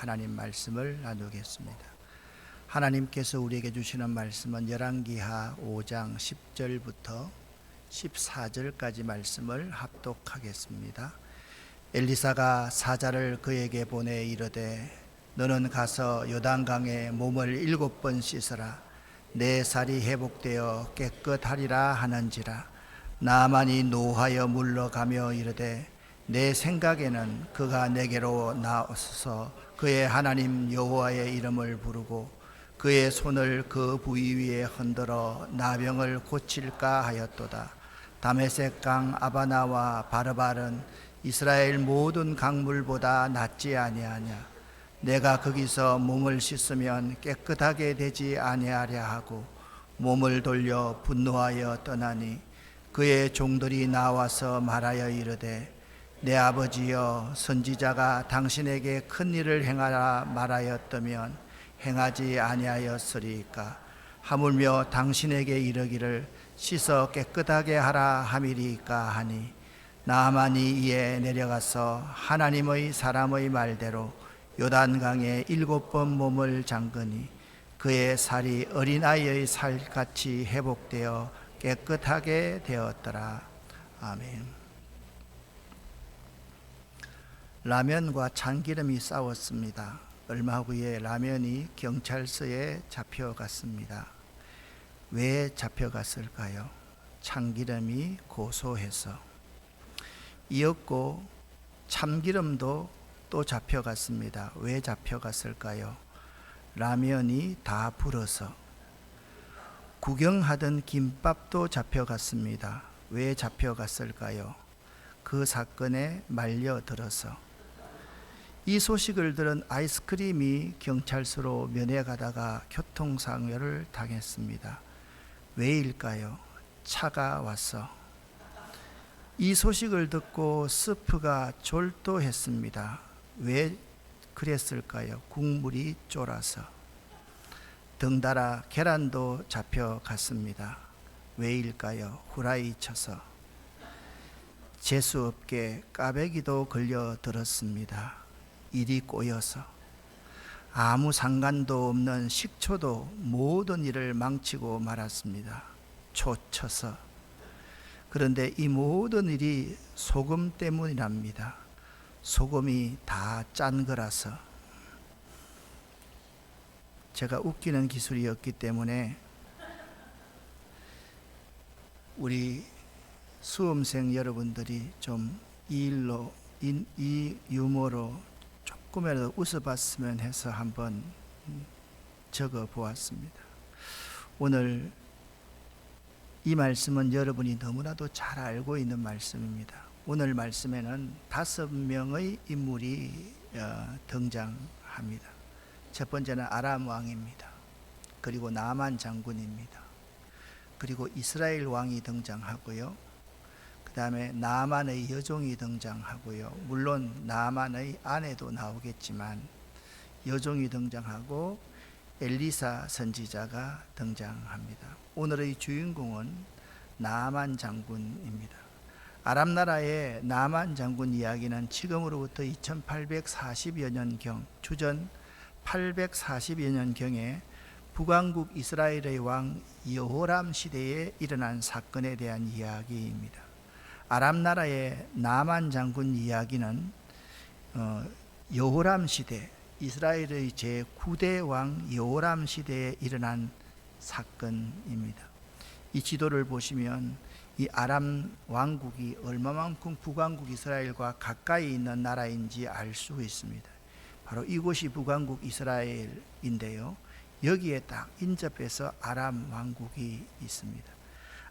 하나님 말씀을 나누겠습니다. 하나님께서 우리에게 주시는 말씀은 열왕기하 5장 10절부터 14절까지 말씀을 합독하겠습니다. 엘리사가 사자를 그에게 보내 이르되 너는 가서 요단강에 몸을 7번 씻으라. 내 살이 회복되어 깨끗하리라 하는지라. 나아만이 노하여 물러가며 이르되 내 생각에는 그가 내게로 나와서 그의 하나님 여호와의 이름을 부르고 그의 손을 그 부위 위에 흔들어 나병을 고칠까 하였도다. 다메섹 강 아바나와 바르발은 이스라엘 모든 강물보다 낫지 아니하냐. 내가 거기서 몸을 씻으면 깨끗하게 되지 아니하랴 하고 몸을 돌려 분노하여 떠나니 그의 종들이 나와서 말하여 이르되 내 아버지여 선지자가 당신에게 큰 일을 행하라 말하였다면 행하지 아니하였으리까. 하물며 당신에게 이르기를 씻어 깨끗하게 하라 함이리까 하니 나아만이 이에 내려가서 하나님의 사람의 말대로 요단강에 7번 몸을 잠그니 그의 살이 어린아이의 살같이 회복되어 깨끗하게 되었더라. 아멘. 라면과 참기름이 싸웠습니다. 얼마 후에 라면이 경찰서에 잡혀갔습니다. 왜 잡혀갔을까요? 참기름이 고소해서. 이었고 참기름도 또 잡혀갔습니다. 왜 잡혀갔을까요? 라면이 다 불어서. 구경하던 김밥도 잡혀갔습니다. 왜 잡혀갔을까요? 그 사건에 말려들어서. 이 소식을 들은 아이스크림이 경찰서로 면회가다가 교통사고를 당했습니다. 왜일까요? 차가 와서. 이 소식을 듣고 스프가 졸도했습니다. 왜 그랬을까요? 국물이 쫄아서. 덩달아 계란도 잡혀갔습니다. 왜일까요? 후라이 쳐서. 재수없게 까베기도 걸려들었습니다. 일이 꼬여서. 아무 상관도 없는 식초도 모든 일을 망치고 말았습니다. 초쳐서. 그런데 이 모든 일이 소금 때문이랍니다. 소금이 다 짠 거라서. 제가 웃기는 기술이었기 때문에 우리 수험생 여러분들이 좀 이 유머로 조금이라도 웃어봤으면 해서 한번 적어 보았습니다. 오늘 이 말씀은 여러분이 너무나도 잘 알고 있는 말씀입니다. 오늘 말씀에는 5명의 인물이 등장합니다. 첫 번째는 아람 왕입니다. 그리고 나만 장군입니다. 그리고 이스라엘 왕이 등장하고요. 그 다음에 나만의 여종이 등장하고요. 물론 나만의 아내도 나오겠지만 여종이 등장하고 엘리사 선지자가 등장합니다. 오늘의 주인공은 나만 장군입니다. 아람 나라의 나만 장군 이야기는 지금으로부터 2840여 년경, 주전 840여 년경에 북왕국 이스라엘의 왕 여호람 시대에 일어난 사건에 대한 이야기입니다. 아람 나라의 나만 장군 이야기는 여호람 시대, 이스라엘의 제9대 왕 여호람 시대에 일어난 사건입니다. 이 지도를 보시면 이 아람 왕국이 얼마만큼 북왕국 이스라엘과 가까이 있는 나라인지 알 수 있습니다. 바로 이곳이 북왕국 이스라엘인데요. 여기에 딱 인접해서 아람 왕국이 있습니다.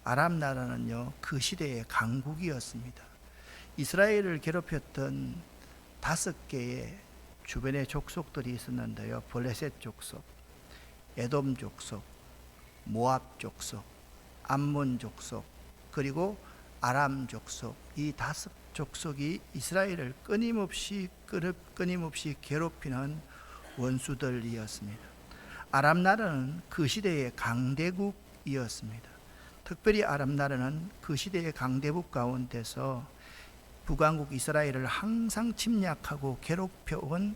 아람 나라는요, 그 시대의 강국이었습니다. 이스라엘을 괴롭혔던 5개의 주변의 족속들이 있었는데요. 블레셋 족속, 에돔 족속, 모압 족속, 암몬 족속, 그리고 아람 족속, 이 5 족속이 이스라엘을 끊임없이 괴롭히는 원수들이었습니다. 아람 나라는 그 시대의 강대국이었습니다. 특별히 아람 나라는 그 시대의 강대국 가운데서 북왕국 이스라엘을 항상 침략하고 괴롭혀온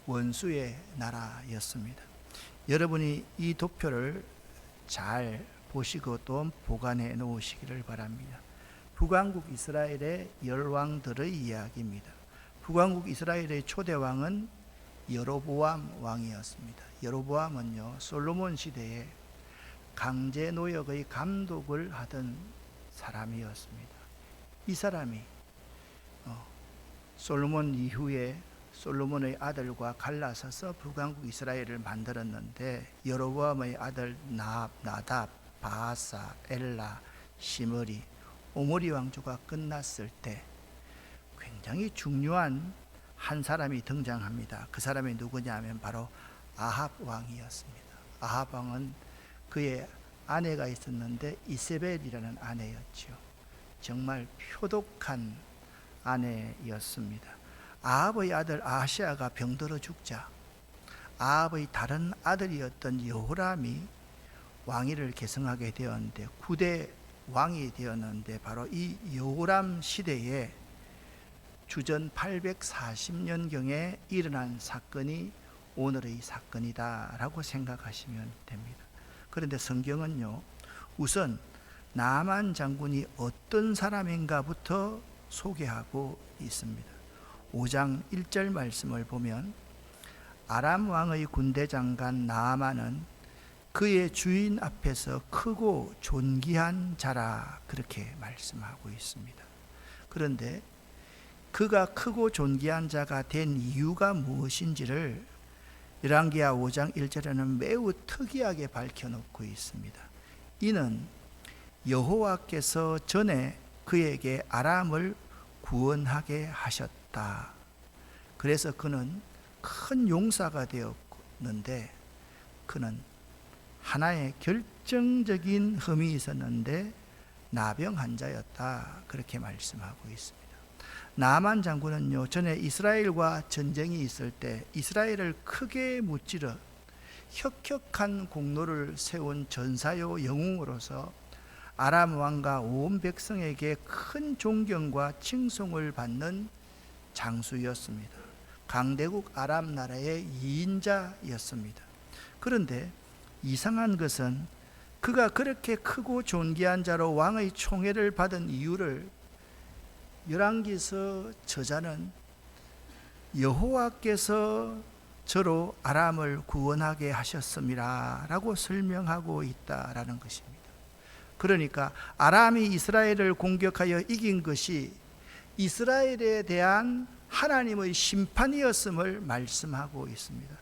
원수의 나라였습니다. 여러분이 이 도표를 잘 보시고 또 보관해 놓으시기를 바랍니다. 북왕국 이스라엘의 열왕들의 이야기입니다. 북왕국 이스라엘의 초대왕은 여로보암 왕이었습니다. 여로보암은요, 솔로몬 시대에 강제 노역의 감독을 하던 사람이었습니다. 이 사람이 솔로몬 이후에 솔로몬의 아들과 갈라서서 북왕국 이스라엘을 만들었는데, 여로보암의 아들 나답, 바아사, 엘라, 시므리, 오므리 왕조가 끝났을 때 굉장히 중요한 한 사람이 등장합니다. 그 사람이 누구냐면 바로 아합 왕이었습니다. 아합 왕은 그의 아내가 있었는데 이세벨이라는 아내였죠. 정말 표독한 아내였습니다. 아합의 아들 아하시아가 병들어 죽자 아합의 다른 아들이었던 여호람이 왕위를 계승하게 되었는데 9대 왕이 되었는데, 바로 이 여호람 시대에 주전 840년경에 일어난 사건이 오늘의 사건이다라고 생각하시면 됩니다. 그런데 성경은요, 우선 나만 장군이 어떤 사람인가부터 소개하고 있습니다. 5장 1절 말씀을 보면 아람 왕의 군대 장관 나아만은 그의 주인 앞에서 크고 존귀한 자라, 그렇게 말씀하고 있습니다. 그런데 그가 크고 존귀한 자가 된 이유가 무엇인지를 열왕기하 5장 1절에는 매우 특이하게 밝혀놓고 있습니다. 이는 여호와께서 전에 그에게 아람을 구원하게 하셨다. 그래서 그는 큰 용사가 되었는데, 그는 하나의 결정적인 흠이 있었는데 나병 환자였다, 그렇게 말씀하고 있습니다. 나만 장군은요, 전에 이스라엘과 전쟁이 있을 때 이스라엘을 크게 무찌르 혁혁한 공로를 세운 전사요 영웅으로서 아람 왕과 온 백성에게 큰 존경과 칭송을 받는 장수였습니다. 강대국 아람 나라의 2인자였습니다. 그런데 이상한 것은 그가 그렇게 크고 존귀한 자로 왕의 총애를 받은 이유를 열왕기서 저자는 여호와께서 저로 아람을 구원하게 하셨음이라 라고 설명하고 있다라는 것입니다. 그러니까 아람이 이스라엘을 공격하여 이긴 것이 이스라엘에 대한 하나님의 심판이었음을 말씀하고 있습니다.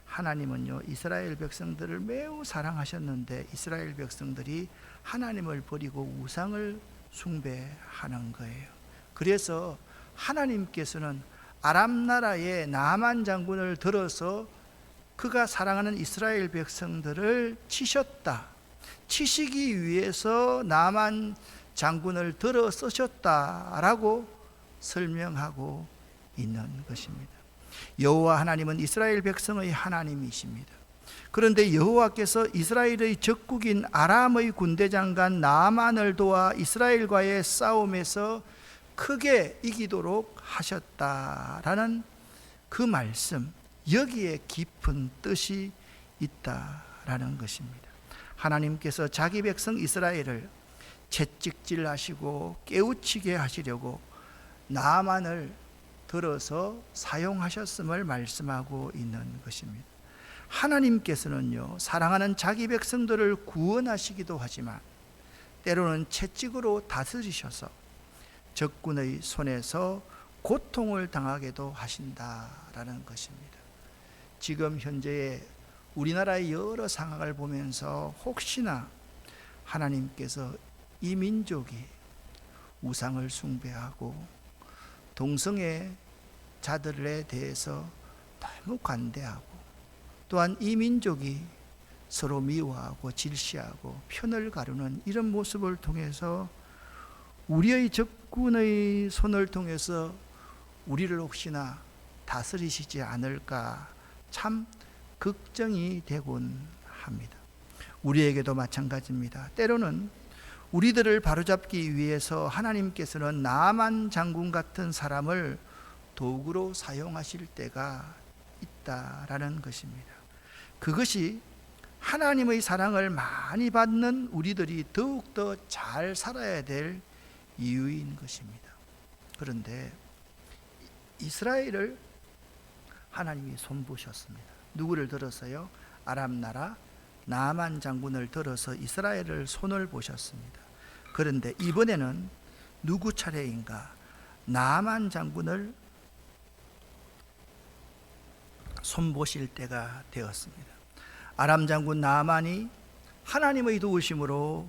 하나님은요, 이스라엘 백성들을 매우 사랑하셨는데 이스라엘 백성들이 하나님을 버리고 우상을 숭배하는 거예요. 그래서 하나님께서는 아람 나라의 나만 장군을 들어서 그가 사랑하는 이스라엘 백성들을 치셨다, 치시기 위해서 나만 장군을 들어 쓰셨다라고 설명하고 있는 것입니다. 여호와 하나님은 이스라엘 백성의 하나님이십니다. 그런데 여호와께서 이스라엘의 적국인 아람의 군대 장관 나아만을 도와 이스라엘과의 싸움에서 크게 이기도록 하셨다라는 그 말씀, 여기에 깊은 뜻이 있다라는 것입니다. 하나님께서 자기 백성 이스라엘을 채찍질하시고 깨우치게 하시려고 나아만을 들어서 사용하셨음을 말씀하고 있는 것입니다. 하나님께서는요, 사랑하는 자기 백성들을 구원하시기도 하지만 때로는 채찍으로 다스리셔서 적군의 손에서 고통을 당하게도 하신다라는 것입니다. 지금 현재의 우리나라의 여러 상황을 보면서 혹시나 하나님께서 이 민족이 우상을 숭배하고 동성애 자들에 대해서 너무 관대하고, 또한 이 민족이 서로 미워하고 질시하고 편을 가르는 이런 모습을 통해서 우리의 적군의 손을 통해서 우리를 혹시나 다스리시지 않을까 참 걱정이 되곤 합니다. 우리에게도 마찬가지입니다. 때로는 우리들을 바로잡기 위해서 하나님께서는 나아만 장군 같은 사람을 도구로 사용하실 때가 있다라는 것입니다. 그것이 하나님의 사랑을 많이 받는 우리들이 더욱더 잘 살아야 될 이유인 것입니다. 그런데 이스라엘을 하나님이 손보셨습니다. 누구를 들어서요? 아람 나라 나만 장군을 들어서 이스라엘을 손을 보셨습니다. 그런데 이번에는 누구 차례인가? 나만 장군을 손보실 때가 되었습니다. 아람 장군 나만이 하나님의 도우심으로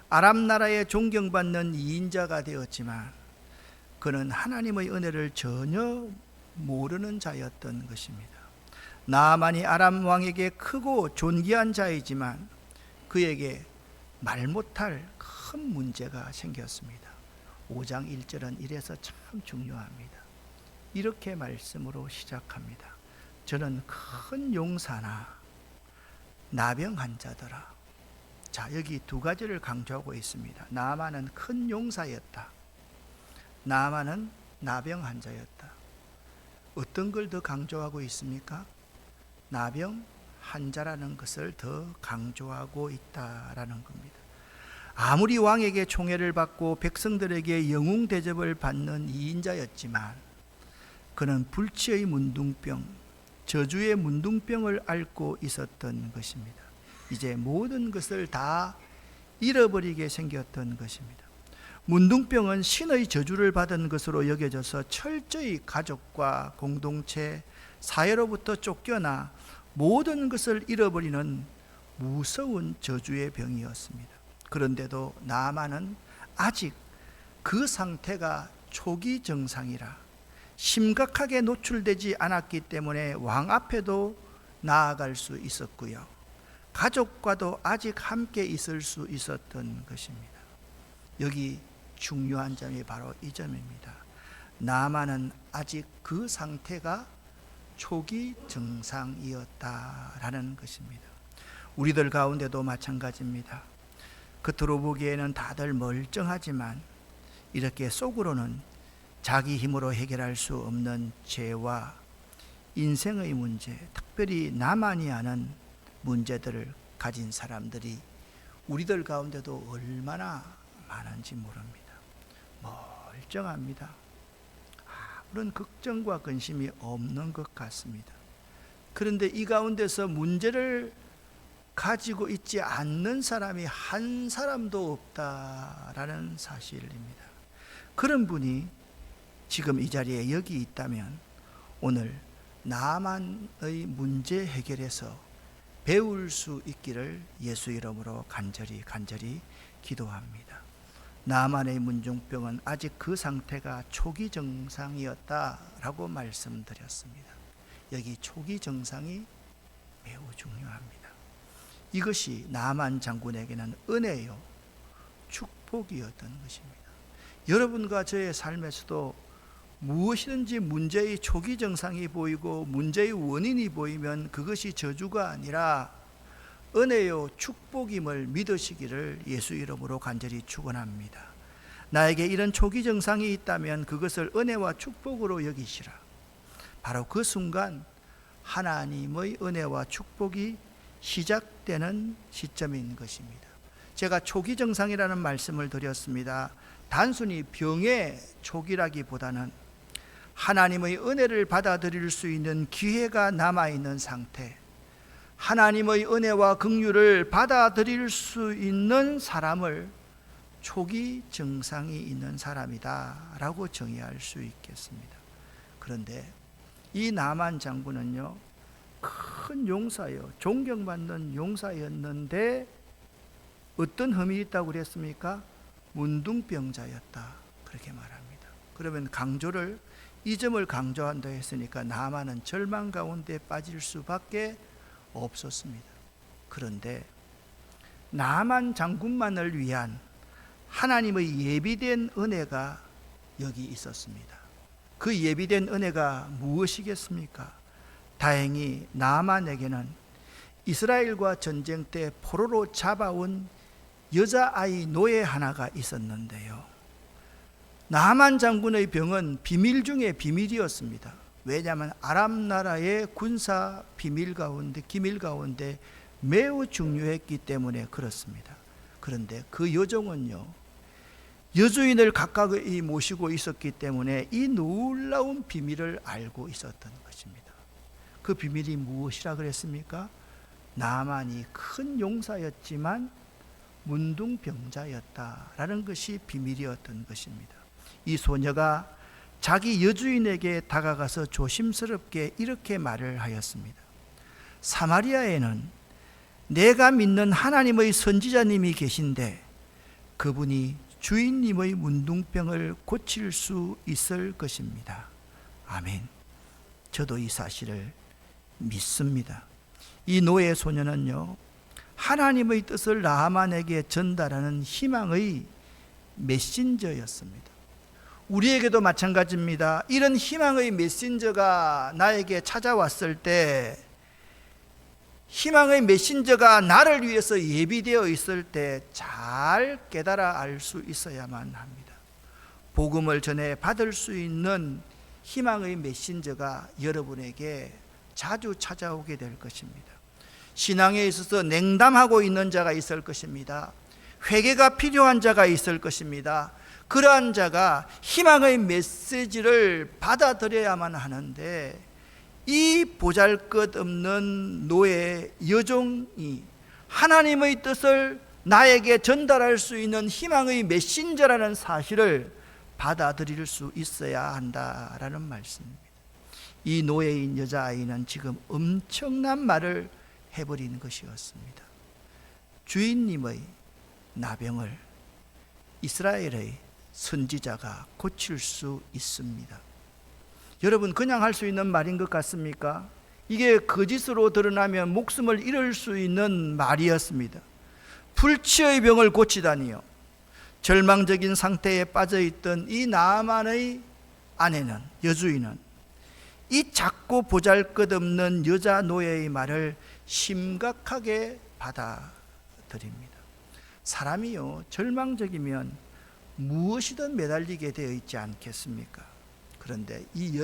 아람 나라에 존경받는 이인자가 되었지만 그는 하나님의 은혜를 전혀 모르는 자였던 것입니다. 나만이 아람 왕에게 크고 존귀한 자이지만 그에게 말 못할 큰 문제가 생겼습니다. 5장 1절은 이래서 참 중요합니다. 이렇게 말씀으로 시작합니다. 저는 큰 용사나 나병한 자더라. 자, 여기 두 가지를 강조하고 있습니다. 나만은 큰 용사였다. 나만은 나병한 자였다. 어떤 걸 더 강조하고 있습니까? 나병 환자라는 것을 더 강조하고 있다라는 겁니다. 아무리 왕에게 총애를 받고 백성들에게 영웅 대접을 받는 이인자였지만 그는 불치의 문둥병, 저주의 문둥병을 앓고 있었던 것입니다. 이제 모든 것을 다 잃어버리게 생겼던 것입니다. 문둥병은 신의 저주를 받은 것으로 여겨져서 철저히 가족과 공동체, 사회로부터 쫓겨나 모든 것을 잃어버리는 무서운 저주의 병이었습니다. 그런데도 나만은 아직 그 상태가 초기 증상이라 심각하게 노출되지 않았기 때문에 왕 앞에도 나아갈 수 있었고요. 가족과도 아직 함께 있을 수 있었던 것입니다. 여기 중요한 점이 바로 이 점입니다. 나만은 아직 그 상태가 초기 증상이었다라는 것입니다. 우리들 가운데도 마찬가지입니다. 겉으로 보기에는 다들 멀쩡하지만 이렇게 속으로는 자기 힘으로 해결할 수 없는 죄와 인생의 문제, 특별히 나만이 아는 문제들을 가진 사람들이 우리들 가운데도 얼마나 많은지 모릅니다. 멀쩡합니다. 아무런 걱정과 근심이 없는 것 같습니다. 그런데 이 가운데서 문제를 가지고 있지 않는 사람이 한 사람도 없다라는 사실입니다. 그런 분이 지금 이 자리에 여기 있다면 오늘 나만의 문제 해결에서 배울 수 있기를 예수 이름으로 간절히 기도합니다. 나만의 문둥병은 아직 그 상태가 초기 증상이었다라고 말씀드렸습니다. 여기 초기 증상이 매우 중요합니다. 이것이 나만 장군에게는 은혜요, 축복이었던 것입니다. 여러분과 저의 삶에서도 무엇이든지 문제의 초기 증상이 보이고 문제의 원인이 보이면 그것이 저주가 아니라 은혜요 축복임을 믿으시기를 예수 이름으로 간절히 축원합니다. 나에게 이런 초기 증상이 있다면 그것을 은혜와 축복으로 여기시라. 바로 그 순간 하나님의 은혜와 축복이 시작되는 시점인 것입니다. 제가 초기 증상이라는 말씀을 드렸습니다. 단순히 병의 초기라기보다는 하나님의 은혜를 받아들일 수 있는 기회가 남아있는 상태, 하나님의 은혜와 긍휼을 받아들일 수 있는 사람을 초기 증상이 있는 사람이다 라고 정의할 수 있겠습니다. 그런데 이 나만 장군은요, 큰 용사요, 존경받는 용사였는데 어떤 흠이 있다고 그랬습니까? 문둥병자였다, 그렇게 말합니다. 그러면 강조를, 이 점을 강조한다 했으니까 나만은 절망 가운데 빠질 수밖에 없었습니다. 그런데 나만 장군만을 위한 하나님의 예비된 은혜가 여기 있었습니다. 그 예비된 은혜가 무엇이겠습니까? 다행히 나만에게는 이스라엘과 전쟁 때 포로로 잡아온 여자아이 노예 하나가 있었는데요, 나만 장군의 병은 비밀 중에 비밀이었습니다. 왜냐하면 아람 나라의 군사 기밀 가운데 매우 중요했기 때문에 그렇습니다. 그런데 그 여종은요, 여주인을 가까이 모시고 있었기 때문에 이 놀라운 비밀을 알고 있었던 것입니다. 그 비밀이 무엇이라 그랬습니까? 나만이 큰 용사였지만 문둥병자였다라는 것이 비밀이었던 것입니다. 이 소녀가 자기 여주인에게 다가가서 조심스럽게 이렇게 말을 하였습니다. 사마리아에는 내가 믿는 하나님의 선지자님이 계신데 그분이 주인님의 문둥병을 고칠 수 있을 것입니다. 아멘. 저도 이 사실을 믿습니다. 이 노예 소녀는요, 하나님의 뜻을 나아만에게 전달하는 희망의 메신저였습니다. 우리에게도 마찬가지입니다. 이런 희망의 메신저가 나에게 찾아왔을 때, 희망의 메신저가 나를 위해서 예비되어 있을 때 잘 깨달아 알 수 있어야만 합니다. 복음을 전해 받을 수 있는 희망의 메신저가 여러분에게 자주 찾아오게 될 것입니다. 신앙에 있어서 냉담하고 있는 자가 있을 것입니다. 회개가 필요한 자가 있을 것입니다. 그러한 자가 희망의 메시지를 받아들여야만 하는데, 이 보잘것없는 노예 여종이 하나님의 뜻을 나에게 전달할 수 있는 희망의 메신저라는 사실을 받아들일 수 있어야 한다라는 말씀입니다. 이 노예인 여자아이는 지금 엄청난 말을 해버린 것이었습니다. 주인님의 나병을 이스라엘의 선지자가 고칠 수 있습니다. 여러분, 그냥 할 수 있는 말인 것 같습니까? 이게 거짓으로 드러나면 목숨을 잃을 수 있는 말이었습니다. 불치의 병을 고치다니요. 절망적인 상태에 빠져있던 이 나아만의 아내는, 여주인은 이 작고 보잘것없는 여자 노예의 말을 심각하게 받아들입니다. 사람이요, 절망적이면 무엇이든 매달리게 되어 있지 않겠습니까? 그런데 이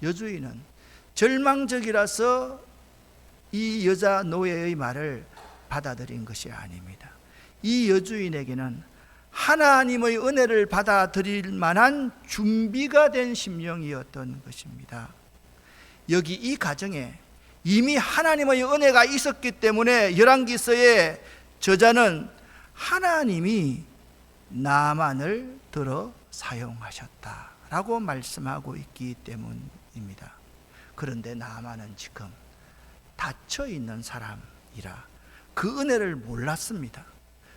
여주인은 절망적이라서 이 여자 노예의 말을 받아들인 것이 아닙니다. 이 여주인에게는 하나님의 은혜를 받아들일 만한 준비가 된 심령이었던 것입니다. 여기 이 가정에 이미 하나님의 은혜가 있었기 때문에 열왕기서의 저자는 하나님이 나만을 들어 사용하셨다라고 말씀하고 있기 때문입니다. 그런데 나만은 지금 닫혀 있는 사람이라 그 은혜를 몰랐습니다.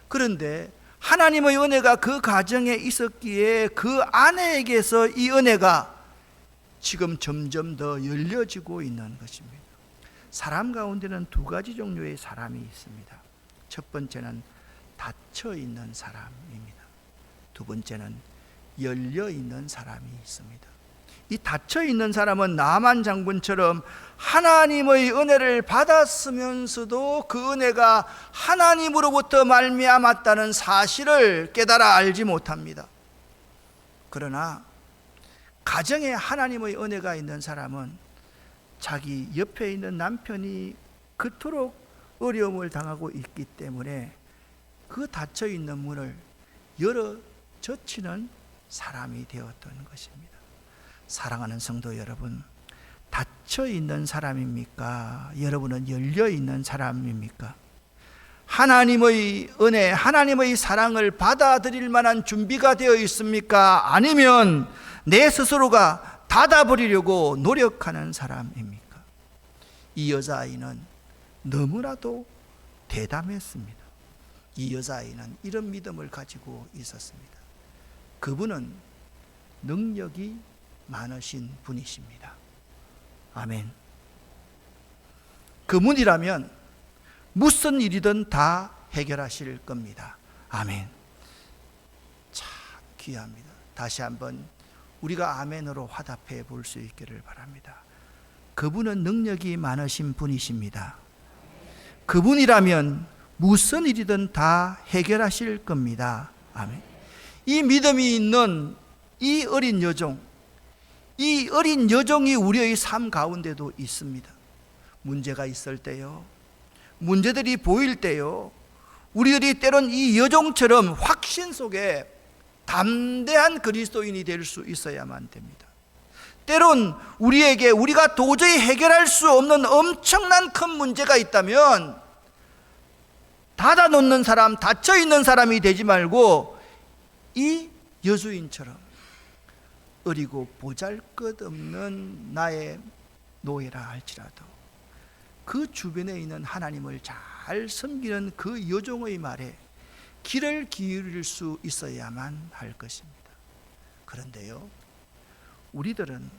그런데 하나님의 은혜가 그 가정에 있었기에 그 아내에게서 이 은혜가 지금 점점 더 열려지고 있는 것입니다. 사람 가운데는 두 가지 종류의 사람이 있습니다. 첫 번째는 닫혀 있는 사람입니다. 두 번째는 열려 있는 사람이 있습니다. 이 닫혀 있는 사람은 나만 장군처럼 하나님의 은혜를 받았으면서도 그 은혜가 하나님으로부터 말미암았다는 사실을 깨달아 알지 못합니다. 그러나 가정에 하나님의 은혜가 있는 사람은 자기 옆에 있는 남편이 그토록 어려움을 당하고 있기 때문에 그 닫혀 있는 문을 열어 젖히는 사람이 되었던 것입니다. 사랑하는 성도 여러분, 닫혀 있는 사람입니까? 여러분은 열려 있는 사람입니까? 하나님의 은혜, 하나님의 사랑을 받아들일 만한 준비가 되어 있습니까? 아니면 내 스스로가 닫아버리려고 노력하는 사람입니까? 이 여자아이는 너무나도 대담했습니다. 이 여자아이는 이런 믿음을 가지고 있었습니다. 그분은 능력이 많으신 분이십니다. 아멘. 그분이라면 무슨 일이든 다 해결하실 겁니다. 아멘. 참 귀합니다. 다시 한번 우리가 아멘으로 화답해 볼 수 있기를 바랍니다. 그분은 능력이 많으신 분이십니다. 그분이라면 무슨 일이든 다 해결하실 겁니다. 아멘. 이 믿음이 있는 이 어린 여종, 이 어린 여종이 우리의 삶 가운데도 있습니다. 문제가 있을 때요, 문제들이 보일 때요, 우리들이 때론 이 여종처럼 확신 속에 담대한 그리스도인이 될 수 있어야만 됩니다. 때론 우리에게 우리가 도저히 해결할 수 없는 엄청난 큰 문제가 있다면 닫아놓는 사람, 닫혀있는 사람이 되지 말고 이 여주인처럼 어리고 보잘것없는 나의 노예라 할지라도 그 주변에 있는 하나님을 잘 섬기는 그 여종의 말에 귀를 기울일 수 있어야만 할 것입니다. 그런데요, 우리들은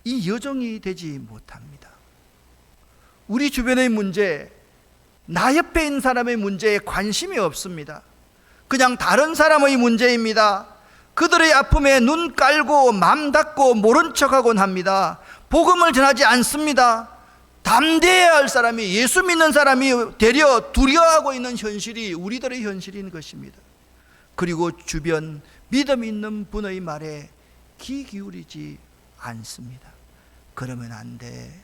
이 여종이 되지 못합니다. 우리 주변의 문제, 나 옆에 있는 사람의 문제에 관심이 없습니다. 그냥 다른 사람의 문제입니다. 그들의 아픔에 눈 깔고 맘 닫고 모른 척하곤 합니다. 복음을 전하지 않습니다. 담대해야 할 사람이, 예수 믿는 사람이 되려 두려워하고 있는 현실이 우리들의 현실인 것입니다. 그리고 주변 믿음 있는 분의 말에 귀 기울이지 않습니다. 그러면 안 돼,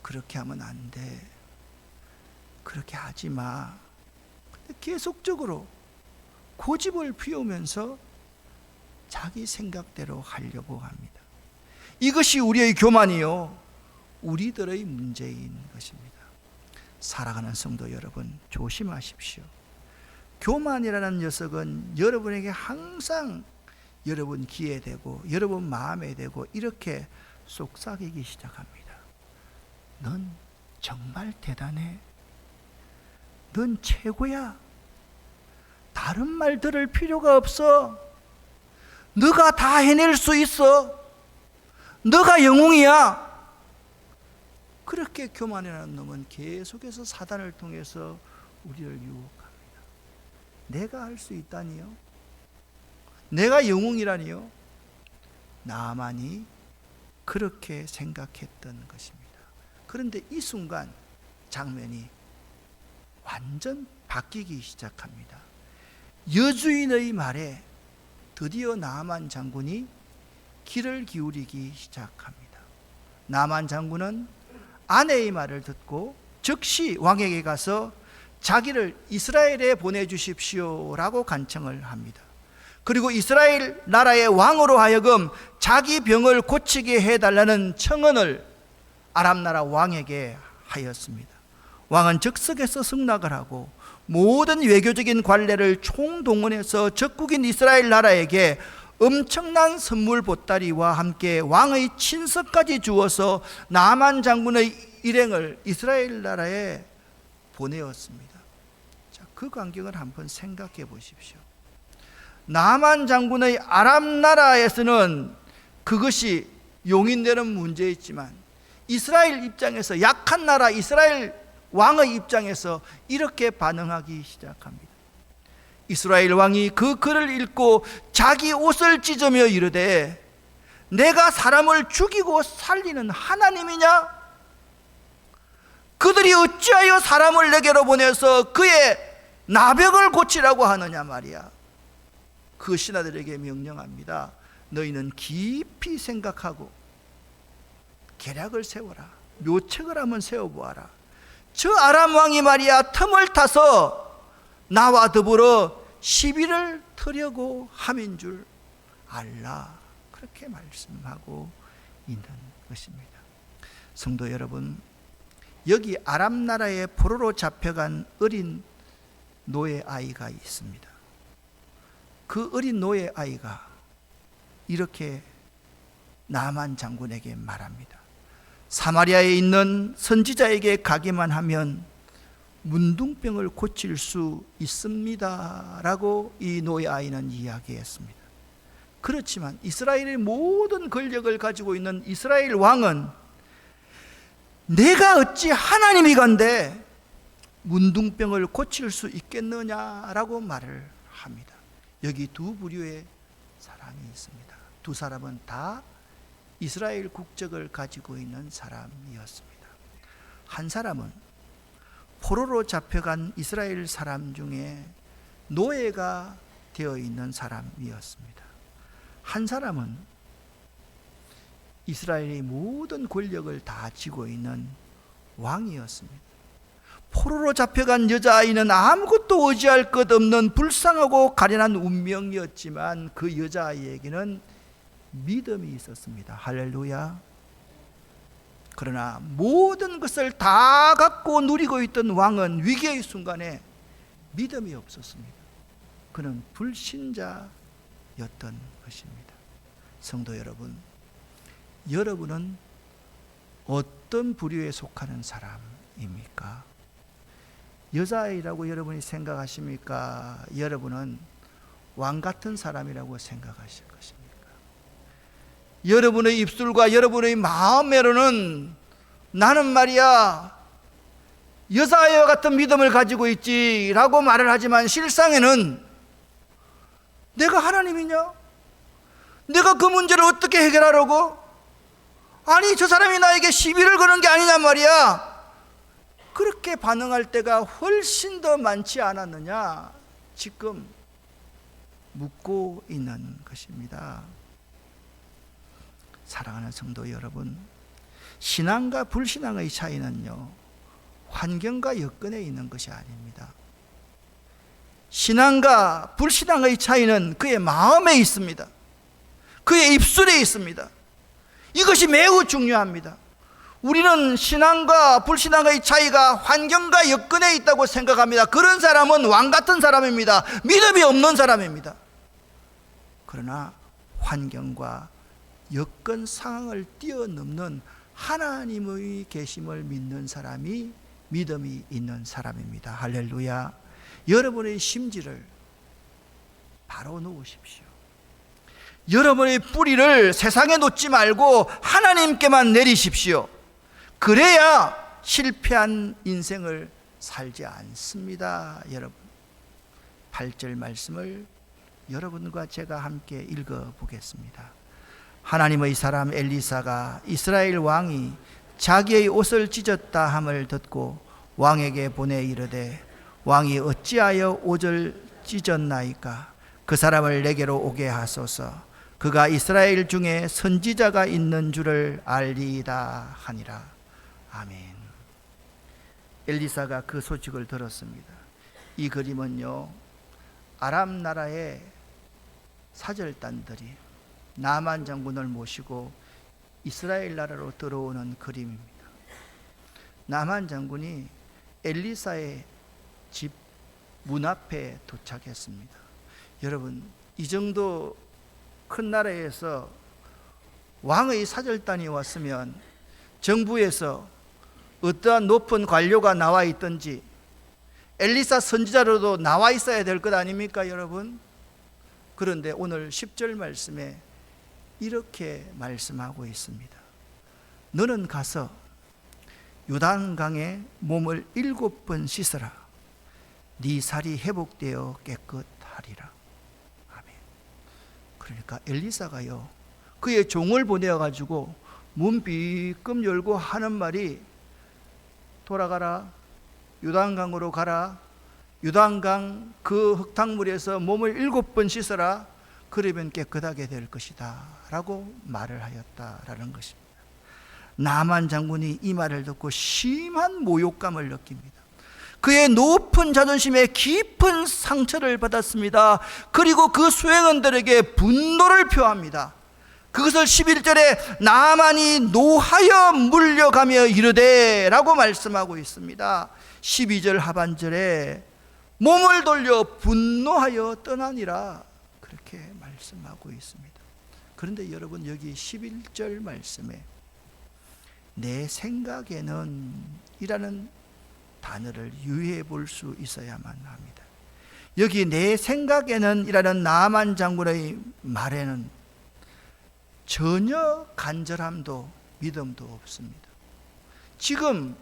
그렇게 하면 안 돼, 그렇게 하지 마. 근데 계속적으로 고집을 피우면서 자기 생각대로 하려고 합니다. 이것이 우리의 교만이요, 우리들의 문제인 것입니다. 사랑하는 성도 여러분, 조심하십시오. 교만이라는 녀석은 여러분에게 항상 여러분 귀에 대고 여러분 마음에 대고 이렇게 속삭이기 시작합니다. 넌 정말 대단해. 넌 최고야. 다른 말 들을 필요가 없어. 너가 다 해낼 수 있어. 너가 영웅이야. 그렇게 교만이라는 놈은 계속해서 사단을 통해서 우리를 유혹합니다. 내가 할 수 있다니요? 내가 영웅이라니요? 나만이 그렇게 생각했던 것입니다. 그런데 이 순간 장면이 완전 바뀌기 시작합니다. 여주인의 말에 드디어 나만 장군이 귀를 기울이기 시작합니다. 나만 장군은 아내의 말을 듣고 즉시 왕에게 가서 자기를 이스라엘에 보내주십시오라고 간청을 합니다. 그리고 이스라엘 나라의 왕으로 하여금 자기 병을 고치게 해달라는 청언을 아람 나라 왕에게 하였습니다. 왕은 즉석에서 승낙을 하고 모든 외교적인 관례를 총동원해서 적국인 이스라엘 나라에게 엄청난 선물 보따리와 함께 왕의 친서까지 주어서 나만 장군의 일행을 이스라엘 나라에 보내었습니다. 자, 그 광경을 한번 생각해 보십시오. 나만 장군의 아람 나라에서는 그것이 용인되는 문제였지만 이스라엘 입장에서, 약한 나라 이스라엘 왕의 입장에서 이렇게 반응하기 시작합니다. 이스라엘 왕이 그 글을 읽고 자기 옷을 찢으며 이르되, 내가 사람을 죽이고 살리는 하나님이냐? 그들이 어찌하여 사람을 내게로 보내서 그의 나병을 고치라고 하느냐 말이야. 그 신하들에게 명령합니다. 너희는 깊이 생각하고 계략을 세워라. 묘책을 한번 세워보아라. 저 아람 왕이 말이야, 틈을 타서 나와 더불어 시비를 터려고 함인 줄 알라. 그렇게 말씀하고 있는 것입니다. 성도 여러분, 여기 아람 나라의 포로로 잡혀간 어린 노예 아이가 있습니다. 그 어린 노예 아이가 이렇게 나만 장군에게 말합니다. 사마리아에 있는 선지자에게 가기만 하면 문둥병을 고칠 수 있습니다 라고 이 노예 아이는 이야기했습니다. 그렇지만 이스라엘의 모든 권력을 가지고 있는 이스라엘 왕은 내가 어찌 하나님이건데 문둥병을 고칠 수 있겠느냐라고 말을 합니다. 여기 두 부류의 사람이 있습니다. 두 사람은 다 이스라엘 국적을 가지고 있는 사람이었습니다. 한 사람은 포로로 잡혀간 이스라엘 사람 중에 노예가 되어 있는 사람이었습니다. 한 사람은 이스라엘의 모든 권력을 다 쥐고 있는 왕이었습니다. 포로로 잡혀간 여자아이는 아무것도 의지할 것 없는 불쌍하고 가련한 운명이었지만 그 여자아이에게는 믿음이 있었습니다. 할렐루야. 그러나 모든 것을 다 갖고 누리고 있던 왕은 위기의 순간에 믿음이 없었습니다. 그는 불신자였던 것입니다. 성도 여러분, 여러분은 어떤 부류에 속하는 사람입니까? 여자아이라고 여러분이 생각하십니까? 여러분은 왕 같은 사람이라고 생각하실 것입니까? 여러분의 입술과 여러분의 마음으로는 나는 말이야 여자아이와 같은 믿음을 가지고 있지 라고 말을 하지만 실상에는 내가 하나님이냐? 내가 그 문제를 어떻게 해결하려고? 아니 저 사람이 나에게 시비를 거는 게 아니냔 말이야. 그렇게 반응할 때가 훨씬 더 많지 않았느냐? 지금 묻고 있는 것입니다. 사랑하는 성도 여러분, 신앙과 불신앙의 차이는요, 환경과 여건에 있는 것이 아닙니다. 신앙과 불신앙의 차이는 그의 마음에 있습니다. 그의 입술에 있습니다. 이것이 매우 중요합니다. 우리는 신앙과 불신앙의 차이가 환경과 여건에 있다고 생각합니다. 그런 사람은 왕 같은 사람입니다. 믿음이 없는 사람입니다. 그러나 환경과 여건 상황을 뛰어넘는 하나님의 계심을 믿는 사람이 믿음이 있는 사람입니다. 할렐루야. 여러분의 심지를 바로 놓으십시오. 여러분의 뿌리를 세상에 놓지 말고 하나님께만 내리십시오. 그래야 실패한 인생을 살지 않습니다. 여러분, 8절 말씀을 여러분과 제가 함께 읽어보겠습니다. 하나님의 사람 엘리사가 이스라엘 왕이 자기의 옷을 찢었다 함을 듣고 왕에게 보내 이르되 왕이 어찌하여 옷을 찢었나이까? 그 사람을 내게로 오게 하소서. 그가 이스라엘 중에 선지자가 있는 줄을 알리이다 하니라. 아멘. 엘리사가 그 소식을 들었습니다. 이 그림은요, 아람 나라의 사절단들이 나만 장군을 모시고 이스라엘 나라로 들어오는 그림입니다. 나만 장군이 엘리사의 집 문 앞에 도착했습니다. 여러분, 이 정도 큰 나라에서 왕의 사절단이 왔으면 정부에서 어떠한 높은 관료가 나와 있든지 엘리사 선지자로도 나와 있어야 될 것 아닙니까, 여러분? 그런데 오늘 10절 말씀에 이렇게 말씀하고 있습니다. 너는 가서 요단강에 몸을 7번 씻으라. 네 살이 회복되어 깨끗하리라. 아멘. 그러니까 엘리사가요, 그의 종을 보내어가지고 문 비끔 열고 하는 말이 돌아가라, 요단강으로 가라, 요단강 그 흙탕물에서 몸을 7번 씻어라. 그러면 깨끗하게 될 것이다 라고 말을 하였다라는 것입니다. 나만 장군이 이 말을 듣고 심한 모욕감을 느낍니다. 그의 높은 자존심에 깊은 상처를 받았습니다. 그리고 그 수행원들에게 분노를 표합니다. 그것을 11절에 나만이 노하여 물려가며 이르되 라고 말씀하고 있습니다. 12절 하반절에 몸을 돌려 분노하여 떠나니라 그렇게 말씀하고 있습니다. 그런데 여러분, 여기 11절 말씀에 내 생각에는 이라는 단어를 유의해 볼 수 있어야만 합니다. 여기 내 생각에는 이라는 나만 장군의 말에는 전혀 간절함도 믿음도 없습니다. 지금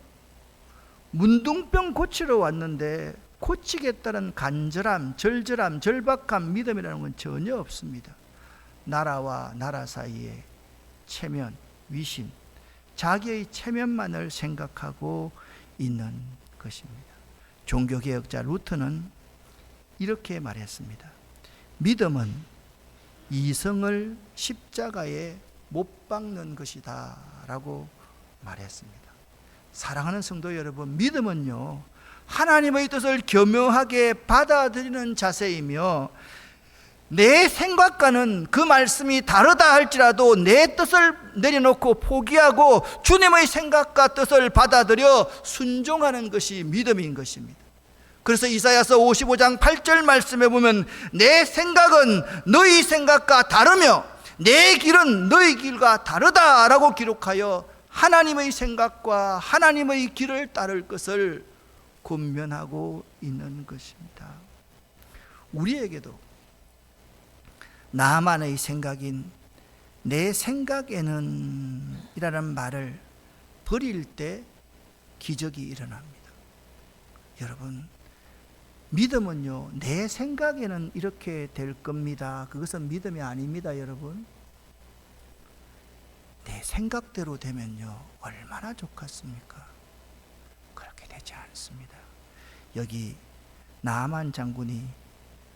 문둥병 고치러 왔는데 고치겠다는 간절함, 절절함, 절박함, 믿음이라는 건 전혀 없습니다. 나라와 나라 사이에 체면, 위신, 자기의 체면만을 생각하고 있는 것입니다. 종교개혁자 루터는 이렇게 말했습니다. 믿음은 이성을 십자가에 못 박는 것이다 라고 말했습니다. 사랑하는 성도 여러분, 믿음은요, 하나님의 뜻을 교묘하게 받아들이는 자세이며, 내 생각과는 그 말씀이 다르다 할지라도 내 뜻을 내려놓고 포기하고 주님의 생각과 뜻을 받아들여 순종하는 것이 믿음인 것입니다. 그래서 이사야서 55장 8절 말씀에 보면 내 생각은 너희 생각과 다르며 내 길은 너희 길과 다르다라고 기록하여 하나님의 생각과 하나님의 길을 따를 것을 권면하고 있는 것입니다. 우리에게도 나만의 생각인 내 생각에는 이라는 말을 버릴 때 기적이 일어납니다. 여러분, 믿음은요, 내 생각에는 이렇게 될 겁니다, 그것은 믿음이 아닙니다. 여러분, 내 생각대로 되면요 얼마나 좋겠습니까? 그렇게 되지 않습니다. 여기 나만 장군이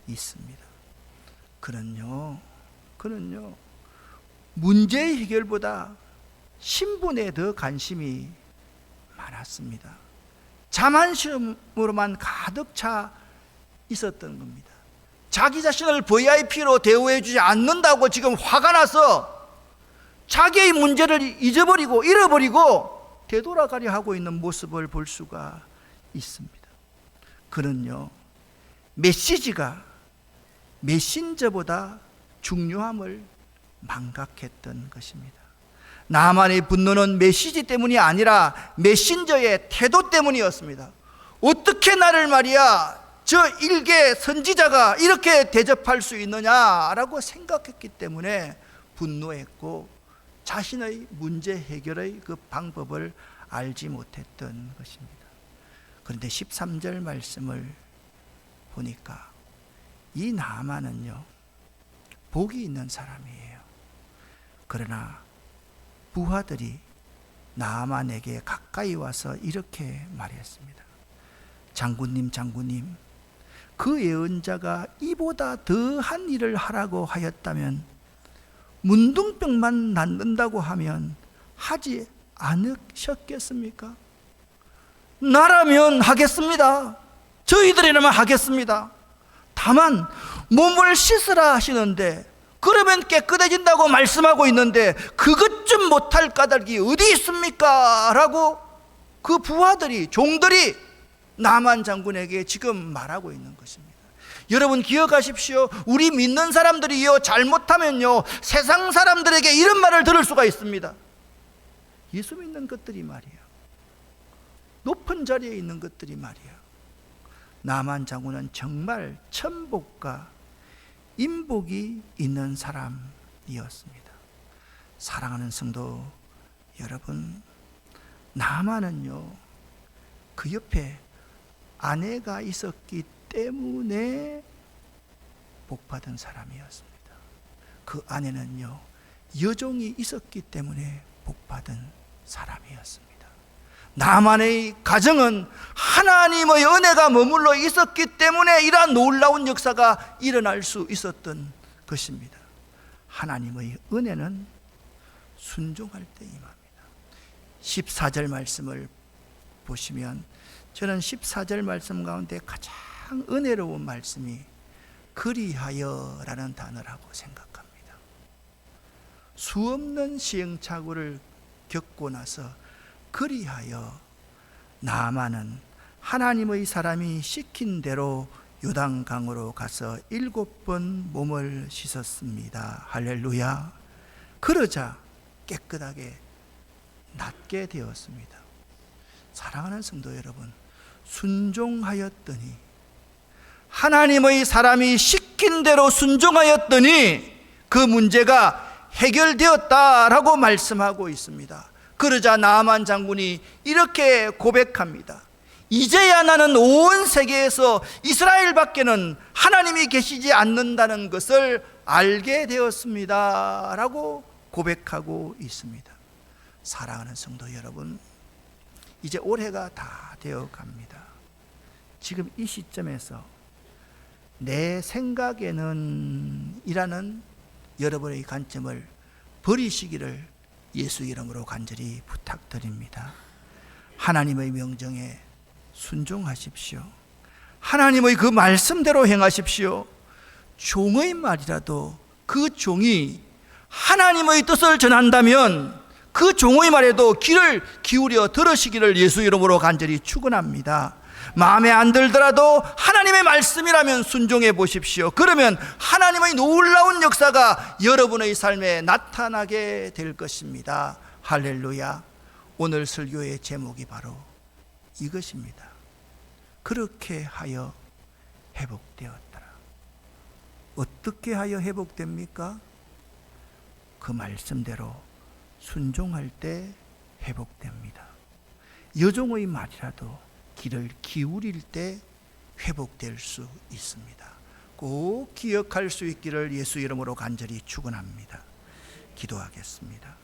있습니다. 그는요 문제 해결보다 신분에 더 관심이 많았습니다. 자만심으로만 가득 차 있었던 겁니다. 자기 자신을 VIP로 대우해 주지 않는다고 지금 화가 나서 자기의 문제를 잊어버리고 잃어버리고 되돌아가려 하고 있는 모습을 볼 수가 있습니다. 그는요, 메시지가 메신저보다 중요함을 망각했던 것입니다. 나만의 분노는 메시지 때문이 아니라 메신저의 태도 때문이었습니다. 어떻게 나를 말이야 저 일개 선지자가 이렇게 대접할 수 있느냐라고 생각했기 때문에 분노했고, 자신의 문제 해결의 그 방법을 알지 못했던 것입니다. 그런데 13절 말씀을 보니까 이 나만은요 복이 있는 사람이에요. 그러나 부하들이 나만에게 가까이 와서 이렇게 말했습니다. 장군님, 그 예언자가 이보다 더한 일을 하라고 하였다면, 문둥병만 낫는다고 하면 하지 않으셨겠습니까? 나라면 하겠습니다. 저희들이라면 하겠습니다. 다만 몸을 씻으라 하시는데, 그러면 깨끗해진다고 말씀하고 있는데 그것 좀 못할 까닭이 어디 있습니까? 라고 그 부하들이, 종들이 나만 장군에게 지금 말하고 있는 것입니다. 여러분 기억하십시오. 우리 믿는 사람들이요 잘못하면요 세상 사람들에게 이런 말을 들을 수가 있습니다. 예수 믿는 것들이 말이야, 높은 자리에 있는 것들이 말이야, 나만 장군은 정말 천복과 인복이 있는 사람이었습니다. 사랑하는 성도 여러분, 나만은요 그 옆에 아내가 있었기 때문에 복받은 사람이었습니다. 그 아내는요 여종이 있었기 때문에 복받은 사람이었습니다. 나만의 가정은 하나님의 은혜가 머물러 있었기 때문에 이러한 놀라운 역사가 일어날 수 있었던 것입니다. 하나님의 은혜는 순종할 때 임합니다. 14절 말씀을 보시면 저는 14절 말씀 가운데 가장 은혜로운 말씀이 그리하여라는 단어라고 생각합니다. 수없는 시행착오를 겪고 나서 그리하여 나아만은 하나님의 사람이 시킨 대로 요단강으로 가서 7번 몸을 씻었습니다. 할렐루야. 그러자 깨끗하게 낫게 되었습니다. 사랑하는 성도 여러분, 순종하였더니, 하나님의 사람이 시킨 대로 순종하였더니 그 문제가 해결되었다라고 말씀하고 있습니다. 그러자 나아만 장군이 이렇게 고백합니다. 이제야 나는 온 세계에서 이스라엘밖에는 하나님이 계시지 않는다는 것을 알게 되었습니다 라고 고백하고 있습니다. 사랑하는 성도 여러분, 이제 올해가 다 되어 갑니다. 지금 이 시점에서 내 생각에는 이라는 여러분의 관점을 버리시기를 예수 이름으로 간절히 부탁드립니다. 하나님의 명령에 순종하십시오. 하나님의 그 말씀대로 행하십시오. 종의 말이라도 그 종이 하나님의 뜻을 전한다면 그 종의 말에도 귀를 기울여 들으시기를 예수 이름으로 간절히 축원합니다. 마음에 안 들더라도 하나님의 말씀이라면 순종해 보십시오. 그러면 하나님의 놀라운 역사가 여러분의 삶에 나타나게 될 것입니다. 할렐루야. 오늘 설교의 제목이 바로 이것입니다. 그렇게 하여 회복되었더라. 어떻게 하여 회복됩니까? 그 말씀대로 순종할 때 회복됩니다. 여종의 말이라도 귀를 기울일 때 회복될 수 있습니다. 꼭 기억할 수 있기를 예수 이름으로 간절히 축원합니다. 기도하겠습니다.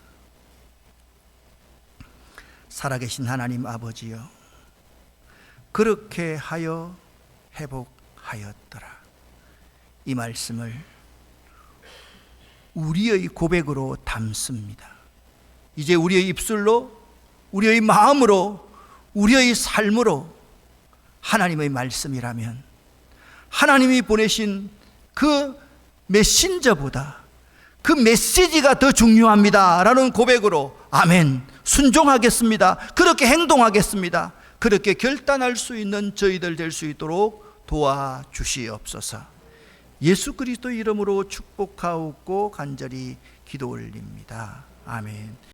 살아계신 하나님 아버지여, 그렇게 하여 회복하였더라. 이 말씀을 우리의 고백으로 담습니다. 이제 우리의 입술로, 우리의 마음으로, 우리의 삶으로 하나님의 말씀이라면 하나님이 보내신 그 메신저보다 그 메시지가 더 중요합니다 라는 고백으로 아멘, 순종하겠습니다. 그렇게 행동하겠습니다. 그렇게 결단할 수 있는 저희들 될 수 있도록 도와주시옵소서. 예수 그리스도 이름으로 축복하옵고 간절히 기도 올립니다. 아멘.